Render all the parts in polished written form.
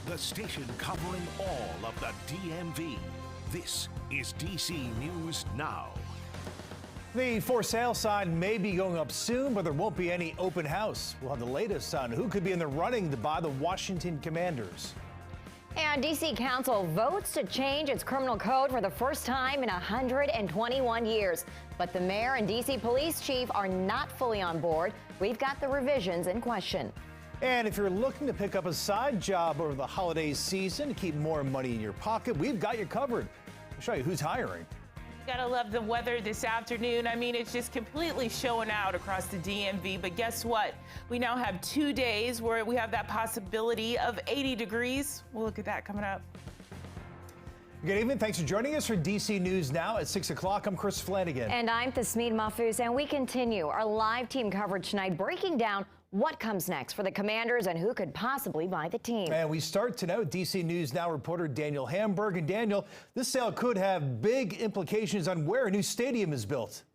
the station covering all of the DMV. This is DC News Now. The for sale sign may be going up soon, but there won't be any open house. We'll have the latest on who could be in the running to buy the Washington Commanders. And D.C. Council votes to change its criminal code for the first time in 121 years. But the mayor and D.C. police chief are not fully on board. We've got the revisions in question. And if you're looking to pick up a side job over the holiday season to keep more money in your pocket, we've got you covered. I'll show you who's hiring. Gotta love the weather this afternoon. I mean, it's just completely showing out across the DMV. But guess what? We now have 2 days where we have that possibility of 80 degrees. We'll look at that coming up. Good evening. Thanks for joining us for DC News Now at 6 o'clock. I'm Chris Flanagan. And I'm Tasmeed Mahfouz, and we continue our live team coverage tonight, breaking down what comes next for the Commanders and who could possibly buy the team. And we start tonight with DC News Now reporter Daniel Hamburg. And Daniel, this sale could have big implications on where a new stadium is built.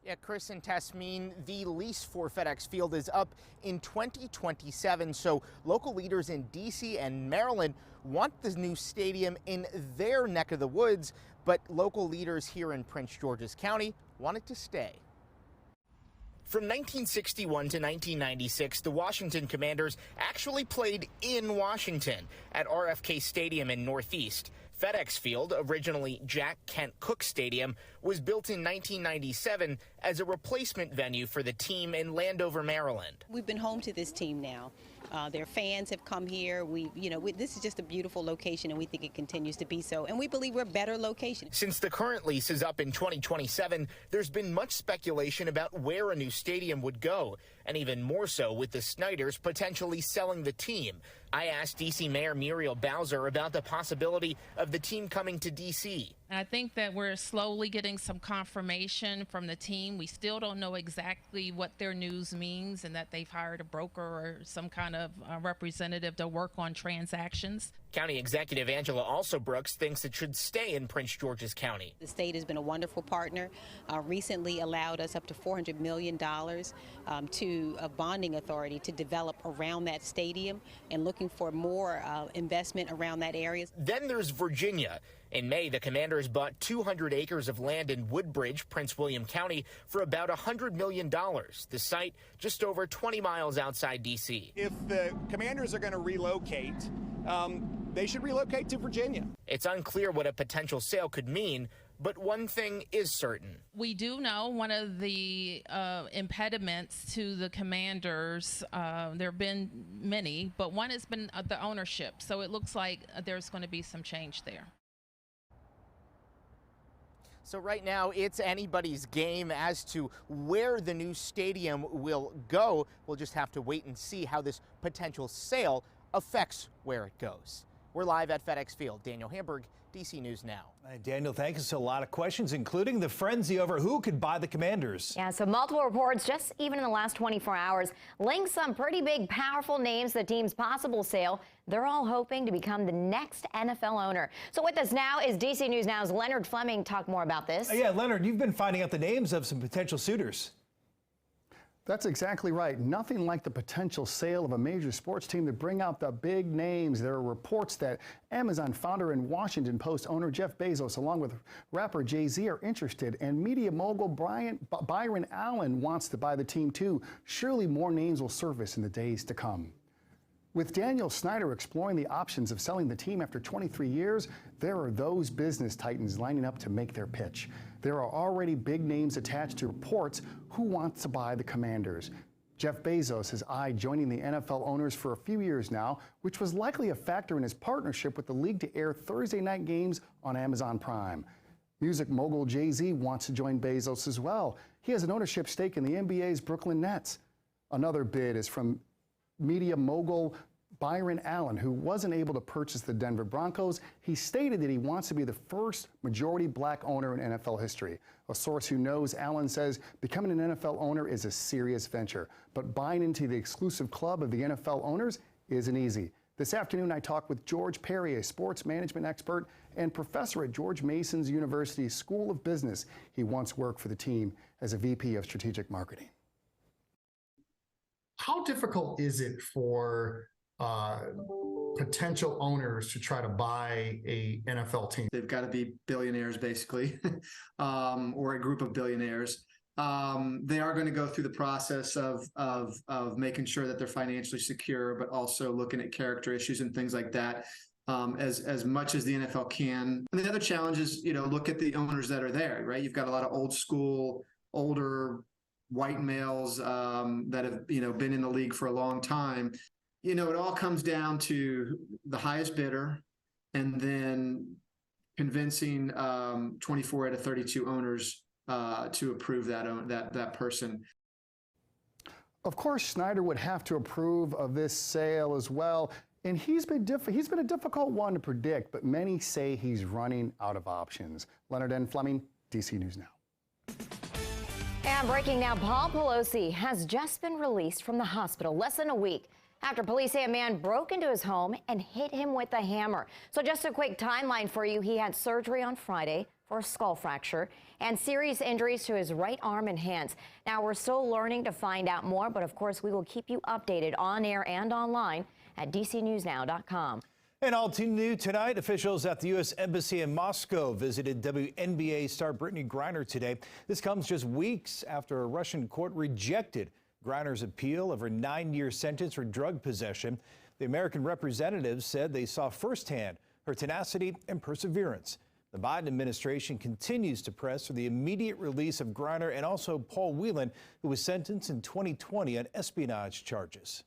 Yeah, Chris and Tasmeed, the lease for FedEx Field is up in 2027. So local leaders in D.C. and Maryland want this new stadium in their neck of the woods, but local leaders here in Prince George's County want it to stay. From 1961 to 1996, the Washington Commanders actually played in Washington at RFK Stadium in Northeast. FedEx Field, originally Jack Kent Cooke Stadium, was built in 1997 as a replacement venue for the team in Landover, Maryland. We've been home to this team now. Their fans have come here. This is just a beautiful location, and we think it continues to be so. And we believe we're a better location. Since the current lease is up in 2027, there's been much speculation about where a new stadium would go, and even more so with the Snyders potentially selling the team. I asked D.C. Mayor Muriel Bowser about the possibility of the team coming to D.C. I think that we're slowly getting some confirmation from the team. We still don't know exactly what their news means and that they've hired a broker or some kind of representative to work on transactions. County Executive Angela Alsobrooks thinks it should stay in Prince George's County. The state has been a wonderful partner, recently allowed us up to $400 million to a bonding authority to develop around that stadium and looking for more investment around that area. Then there's Virginia. In May, the Commanders bought 200 acres of land in Woodbridge, Prince William County, for about $100 million. The site just over 20 miles outside D.C. If the Commanders are going to relocate, they should relocate to Virginia. It's unclear what a potential sale could mean, but one thing is certain. We do know one of the impediments to the Commanders, there have been many, but one has been the ownership. So it looks like there's going to be some change there. So right now, it's anybody's game as to where the new stadium will go. We'll just have to wait and see how this potential sale affects where it goes. We're live at FedEx Field. Daniel Hamburg, DC News Now. Daniel, thank you. So a lot of questions, including the frenzy over who could buy the Commanders. Yeah, so multiple reports just even in the last 24 hours link some pretty big, powerful names to the team's possible sale. They're all hoping to become the next NFL owner. So with us now is DC News Now's Leonard Fleming. Talk more about this. Yeah, Leonard, you've been finding out the names of some potential suitors. That's exactly right. Nothing like the potential sale of a major sports team to bring out the big names. There are reports that Amazon founder and Washington Post owner Jeff Bezos, along with rapper Jay-Z, are interested, and media mogul Byron Allen wants to buy the team too. Surely more names will surface in the days to come. With Daniel Snyder exploring the options of selling the team after 23 years, there are those business titans lining up to make their pitch. There are already big names attached to reports who wants to buy the Commanders. Jeff Bezos has eyed joining the NFL owners for a few years now, which was likely a factor in his partnership with the league to air Thursday night games on Amazon Prime. Music mogul Jay-Z wants to join Bezos as well. He has an ownership stake in the NBA's Brooklyn Nets. Another bid is from media mogul Byron Allen, who wasn't able to purchase the Denver Broncos. He stated that he wants to be the first majority black owner in NFL history. A source who knows Allen says becoming an NFL owner is a serious venture, but buying into the exclusive club of the NFL owners isn't easy. This afternoon, I talked with George Perry, a sports management expert and professor at George Mason University's School of Business. He once worked for the team as a VP of strategic marketing. How difficult is it for potential owners to try to buy a NFL team. They've got to be billionaires, basically, or a group of billionaires. They are going to go through the process of making sure that they're financially secure, but also looking at character issues and things like that, as much as the NFL can. And the other challenge is, look at the owners that are there, right? You've got a lot of old school, older white males that have, been in the league for a long time. It all comes down to the highest bidder and then convincing 24 out of 32 owners to approve that person. Of course, Snyder would have to approve of this sale as well. And he's been a difficult one to predict, but many say he's running out of options. Leonard N. Fleming, DC News Now. And breaking now, Paul Pelosi has just been released from the hospital less than a week after police say a man broke into his home and hit him with a hammer. So just a quick timeline for you. He had surgery on Friday for a skull fracture and serious injuries to his right arm and hands. Now, we're still learning to find out more, but of course, we will keep you updated on air and online at DCNewsNow.com. And all too new tonight, officials at the U.S. Embassy in Moscow visited WNBA star Brittany Griner today. This comes just weeks after a Russian court rejected Griner's appeal of her 9-year sentence for drug possession. The American representatives said they saw firsthand her tenacity and perseverance. The Biden administration continues to press for the immediate release of Griner and also Paul Whelan, who was sentenced in 2020 on espionage charges.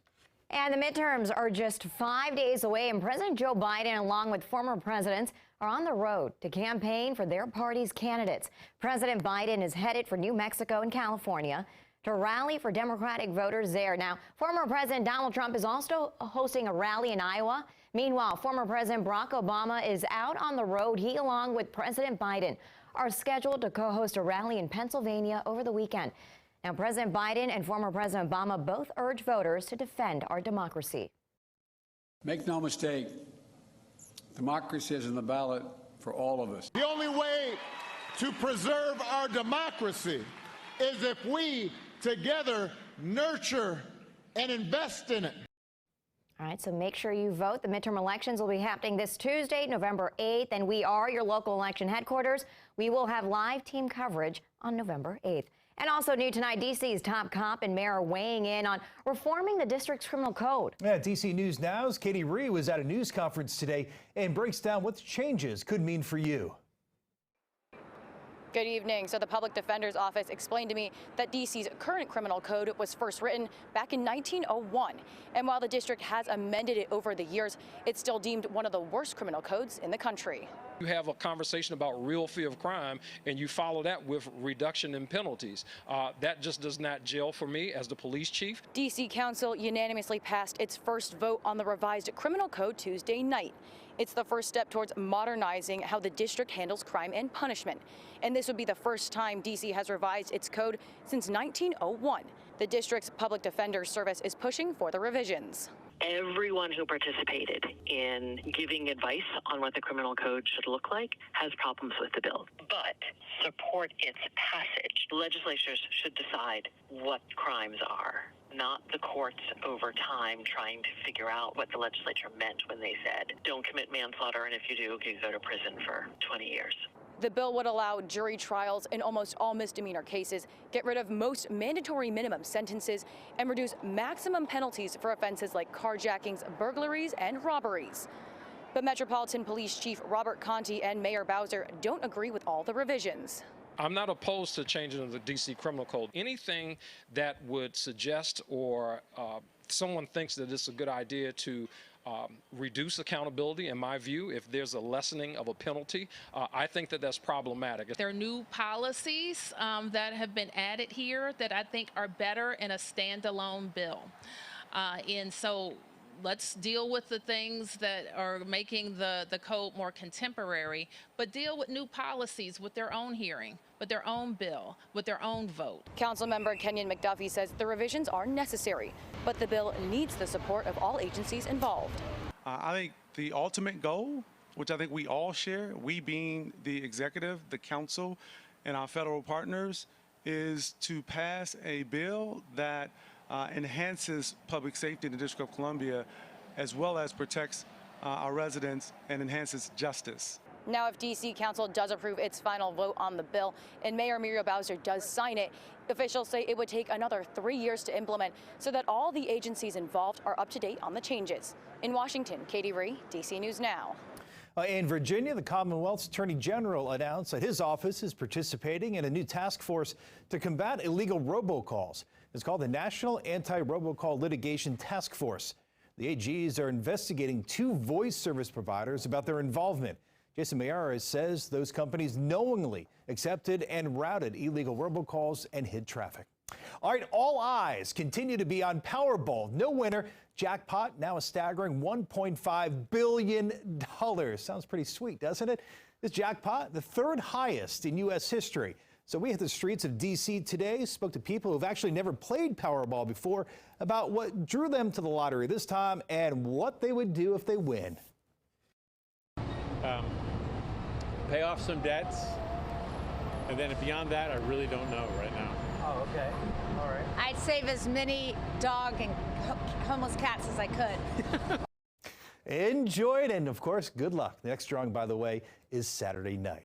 And the midterms are just 5 days away, and President Joe Biden, along with former presidents, are on the road to campaign for their party's candidates. President Biden is headed for New Mexico and California to rally for Democratic voters there. Now, former President Donald Trump is also hosting a rally in Iowa. Meanwhile, former President Barack Obama is out on the road. He, along with President Biden, are scheduled to co-host a rally in Pennsylvania over the weekend. Now, President Biden and former President Obama both urge voters to defend our democracy. Make no mistake, democracy is in the ballot for all of us. The only way to preserve our democracy is if we together nurture and invest in it. All right, so make sure you vote. The midterm elections will be happening this Tuesday, November 8th, and we are your local election headquarters. We will have live team coverage on November 8th. And also new tonight, D.C.'s top cop and mayor are weighing in on reforming the district's criminal code. Yeah, D.C. News Now's Katie Rhee was at a news conference today and breaks down what the changes could mean for you. Good evening. So the Public Defender's Office explained to me that D.C.'s current criminal code was first written back in 1901. And while the district has amended it over the years, it's still deemed one of the worst criminal codes in the country. You have a conversation about real fear of crime, and you follow that with reduction in penalties. That just does not gel for me as the police chief. D.C. Council unanimously passed its first vote on the revised criminal code Tuesday night. It's the first step towards modernizing how the district handles crime and punishment. And this would be the first time D.C. has revised its code since 1901. The district's public defender service is pushing for the revisions. Everyone who participated in giving advice on what the criminal code should look like has problems with the bill, but support its passage. Legislatures should decide what crimes are, not the courts over time trying to figure out what the legislature meant when they said, don't commit manslaughter, and if you do, you go to prison for 20 years. The bill would allow jury trials in almost all misdemeanor cases, get rid of most mandatory minimum sentences, and reduce maximum penalties for offenses like carjackings, burglaries, and robberies. But Metropolitan Police Chief Robert Conti and Mayor Bowser don't agree with all the revisions. I'm not opposed to changing the D.C. criminal code. Anything that would suggest or someone thinks that it's a good idea to reduce accountability, in my view, if there's a lessening of a penalty, I think that that's problematic. There are new policies that have been added here that I think are better in a standalone bill. And so let's deal with the things that are making the code more contemporary, but deal with new policies with their own hearing, with their own bill, with their own vote. Councilmember Kenyon McDuffie says the revisions are necessary, but the bill needs the support of all agencies involved. I think the ultimate goal, which I think we all share, we being the executive, the council, and our federal partners, is to pass a bill that enhances public safety in the District of Columbia as well as protects our residents and enhances justice. Now, if D.C. Council does approve its final vote on the bill and Mayor Muriel Bowser does sign it, officials say it would take another 3 years to implement so that all the agencies involved are up to date on the changes. In Washington, Katie Ree, D.C. News Now. In Virginia, the Commonwealth's Attorney General announced that his office is participating in a new task force to combat illegal robocalls. It's called the National Anti-Robocall Litigation Task Force. The AGs are investigating 2 voice service providers about their involvement. Jason Mayara says those companies knowingly accepted and routed illegal robocalls and hid traffic. All right, all eyes continue to be on Powerball. No winner. Jackpot now a staggering $1.5 billion. Sounds pretty sweet, doesn't it? This jackpot, the 3rd highest in U.S. history. So we hit the streets of D.C. today, spoke to people who've actually never played Powerball before about what drew them to the lottery this time and what they would do if they win. Pay off some debts, and then beyond that, I really don't know right now. Oh, okay. All right. I'd save as many dog and homeless cats as I could. Enjoy it, and of course, good luck. The next drawing, by the way, is Saturday night.